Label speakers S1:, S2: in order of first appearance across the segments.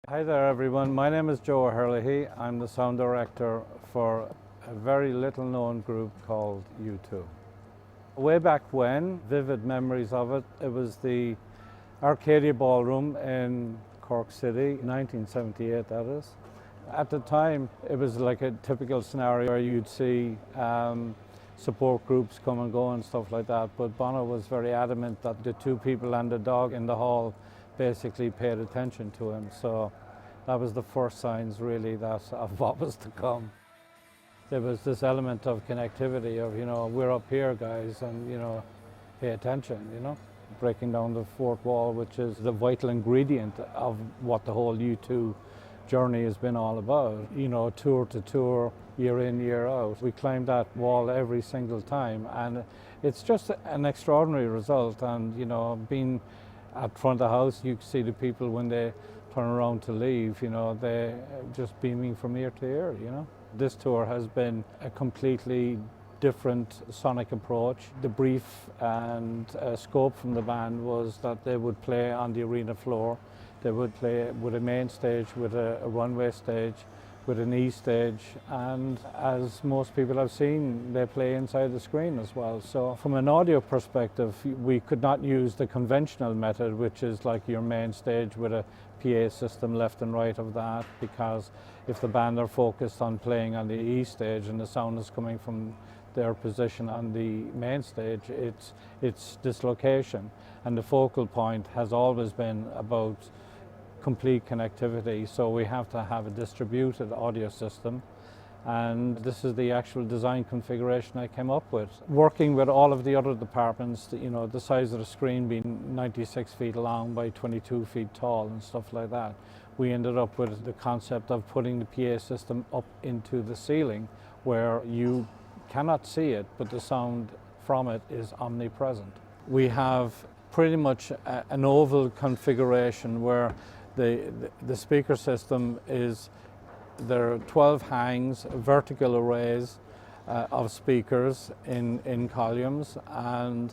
S1: Hi there everyone, my name is Joe O'Herlihy. I'm the sound director for a very little known group called U2. Way back when, vivid memories of it, it was the Arcadia Ballroom in Cork City, 1978 that is. At the time it was like a typical scenario where you'd see support groups come and go and stuff like that, but Bono was very adamant that the two people and the dog in the hall basically paid attention to him, so that was the first signs really of what was to come. There was this element of connectivity of, we're up here guys and, pay attention, breaking down the fourth wall, which is the vital ingredient of what the whole U2 journey has been all about, tour to tour, year in, year out. We climbed that wall every single time, and it's just an extraordinary result. And, being at front of the house, you see the people when they turn around to leave, they're just beaming from ear to ear, This tour has been a completely different sonic approach. The brief and scope from the band was that they would play on the arena floor. They would play with a main stage, with a runway stage, with an E stage, and as most people have seen, they play inside the screen as well. So from an audio perspective, we could not use the conventional method, which is like your main stage with a PA system left and right of that, because if the band are focused on playing on the E stage and the sound is coming from their position on the main stage, it's dislocation. And the focal point has always been about complete connectivity, so we have to have a distributed audio system, and this is the actual design configuration I came up with. Working with all of the other departments, the size of the screen being 96 feet long by 22 feet tall and stuff like that, we ended up with the concept of putting the PA system up into the ceiling where you cannot see it, but the sound from it is omnipresent. We have pretty much an oval configuration where the speaker system is, there are 12 hangs, vertical arrays of speakers in columns, and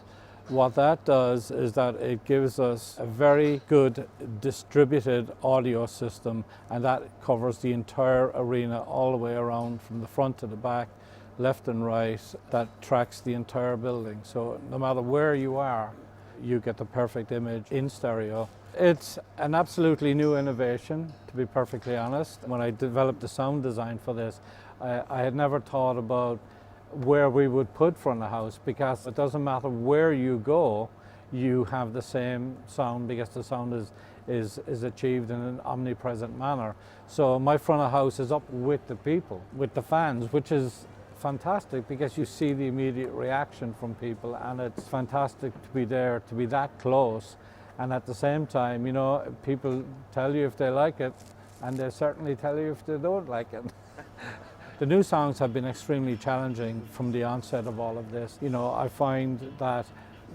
S1: what that does is that it gives us a very good distributed audio system, and that covers the entire arena all the way around from the front to the back, left and right. That tracks the entire building, so no matter where you are, you get the perfect image in stereo. It's an absolutely new innovation, to be perfectly honest. When I developed the sound design for this, I had never thought about where we would put front of house, because it doesn't matter where you go, you have the same sound, because the sound is achieved in an omnipresent manner. So my front of house is up with the people, with the fans, which is fantastic because you see the immediate reaction from people, and it's fantastic to be there, to be that close. And at the same time, people tell you if they like it, and they certainly tell you if they don't like it. The new songs have been extremely challenging from the onset of all of this. I find that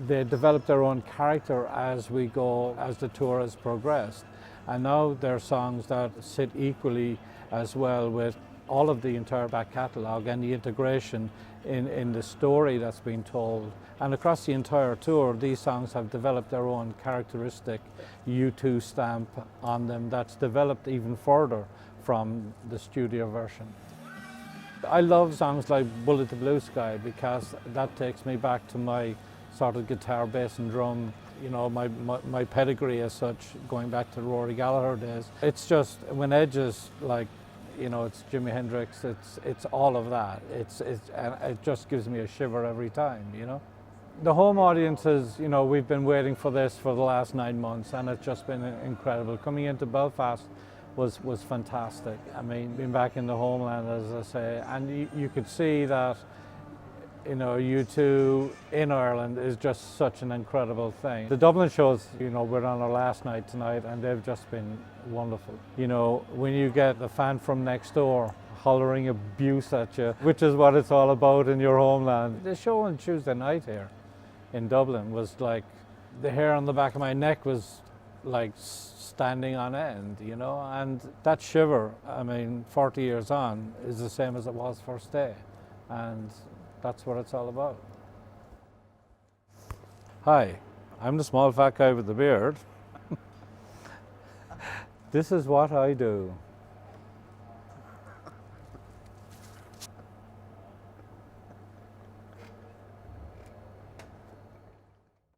S1: they develop their own character as we go, as the tour has progressed. And now they're songs that sit equally as well with all of the entire back catalogue and the integration in the story that's been told. And across the entire tour, these songs have developed their own characteristic U2 stamp on them that's developed even further from the studio version. I love songs like Bullet to Blue Sky because that takes me back to my sort of guitar, bass and drum, my pedigree as such, going back to Rory Gallagher days. It's just, when Edge is like, it's Jimi Hendrix, it's all of that. And it just gives me a shiver every time, The home audiences, we've been waiting for this for the last 9 months, and it's just been incredible. Coming into Belfast was fantastic. I mean, being back in the homeland, as I say, and you could see that, U2 in Ireland is just such an incredible thing. The Dublin shows, we're on our last night tonight, and they've just been wonderful. When you get the fan from next door hollering abuse at you, which is what it's all about in your homeland. The show on Tuesday night here in Dublin was like, the hair on the back of my neck was like standing on end, and that Shiver, 40 years on, is the same as it was first day, and that's what it's all about. Hi, I'm the small fat guy with the beard. This is what I do.